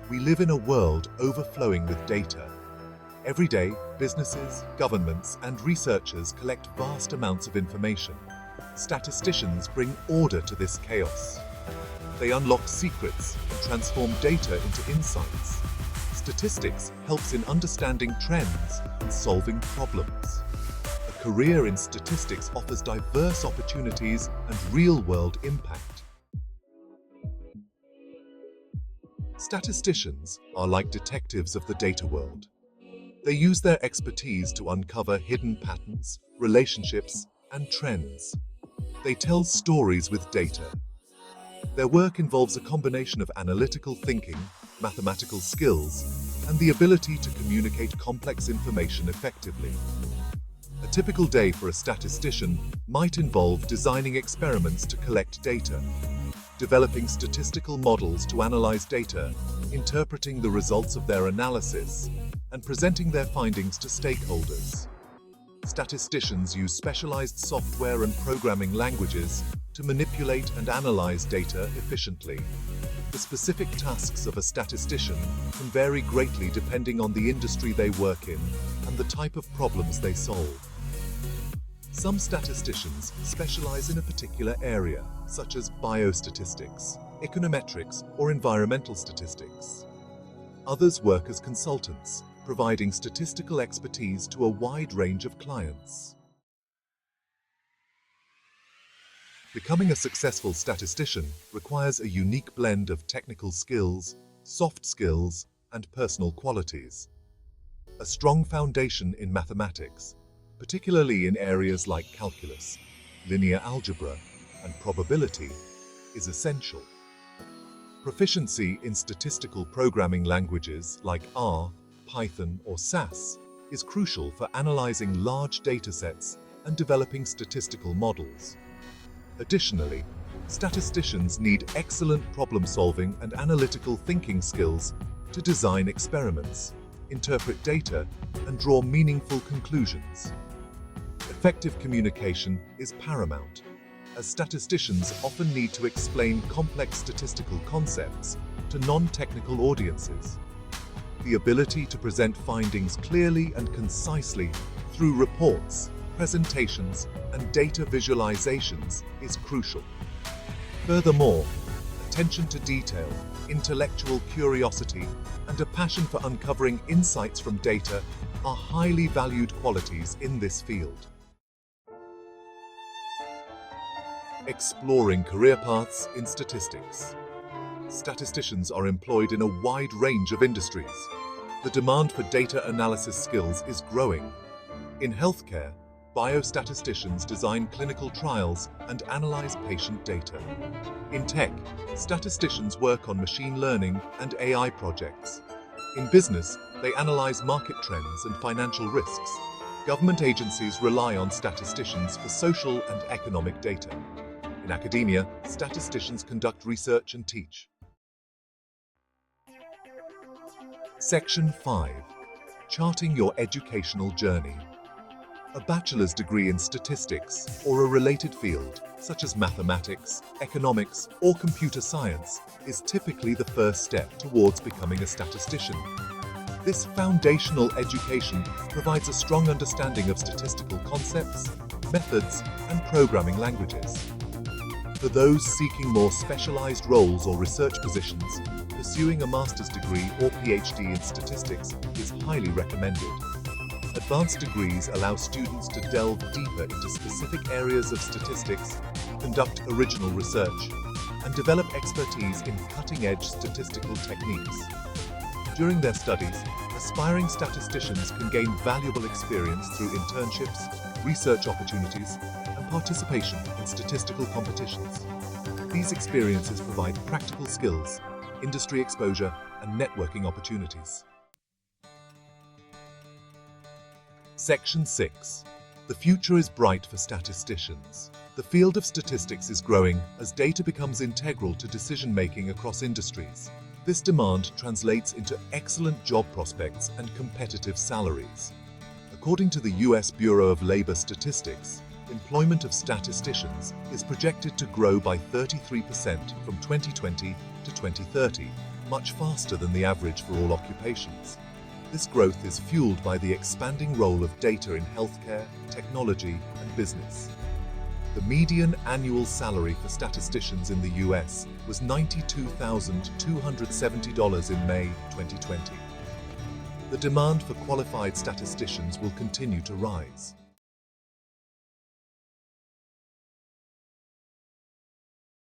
We live in a world overflowing with data. Every day, businesses, governments, and researchers collect vast amounts of information. Statisticians bring order to this chaos. They unlock secrets and transform data into insights. Statistics helps in understanding trends and solving problems. A career in statistics offers diverse opportunities and real-world impact. Statisticians are like detectives of the data world. They use their expertise to uncover hidden patterns, relationships, and trends. They tell stories with data. Their work involves a combination of analytical thinking, mathematical skills, and the ability to communicate complex information effectively. A typical day for a statistician might involve designing experiments to collect data, developing statistical models to analyze data, interpreting the results of their analysis, and presenting their findings to stakeholders. Statisticians use specialized software and programming languages to manipulate and analyze data efficiently. The specific tasks of a statistician can vary greatly depending on the industry they work in and the type of problems they solve. Some statisticians specialize in a particular area, such as biostatistics, econometrics, or environmental statistics. Others work as consultants, providing statistical expertise to a wide range of clients. Becoming a successful statistician requires a unique blend of technical skills, soft skills, and personal qualities. A strong foundation in mathematics, particularly in areas like calculus, linear algebra, and probability, is essential. Proficiency in statistical programming languages like R, Python, or SAS is crucial for analyzing large datasets and developing statistical models. Additionally, statisticians need excellent problem-solving and analytical thinking skills to design experiments, interpret data, and draw meaningful conclusions. Effective communication is paramount, as statisticians often need to explain complex statistical concepts to non-technical audiences. The ability to present findings clearly and concisely through reports, presentations, and data visualizations is crucial. Furthermore, attention to detail, intellectual curiosity, and a passion for uncovering insights from data are highly valued qualities in this field. Exploring career paths in statistics. Statisticians are employed in a wide range of industries. The demand for data analysis skills is growing. In healthcare, biostatisticians design clinical trials and analyze patient data. In tech, statisticians work on machine learning and AI projects. In business, they analyze market trends and financial risks. Government agencies rely on statisticians for social and economic data. In academia, statisticians conduct research and teach. Section 5. Charting your educational journey. A bachelor's degree in statistics or a related field, such as mathematics, economics, or computer science, is typically the first step towards becoming a statistician. This foundational education provides a strong understanding of statistical concepts, methods, and programming languages. For those seeking more specialized roles or research positions, pursuing a master's degree or PhD in statistics is highly recommended. Advanced degrees allow students to delve deeper into specific areas of statistics, conduct original research, and develop expertise in cutting-edge statistical techniques. During their studies, aspiring statisticians can gain valuable experience through internships, research opportunities, and participation in statistical competitions. These experiences provide practical skills, industry exposure, and networking opportunities. Section 6. The future is bright for statisticians. The field of statistics is growing as data becomes integral to decision-making across industries. This demand translates into excellent job prospects and competitive salaries. According to the US Bureau of Labor Statistics, employment of statisticians is projected to grow by 33% from 2020 to 2030, much faster than the average for all occupations. This growth is fueled by the expanding role of data in healthcare, technology, and business. The median annual salary for statisticians in the US was $92,270 in May 2020. The demand for qualified statisticians will continue to rise.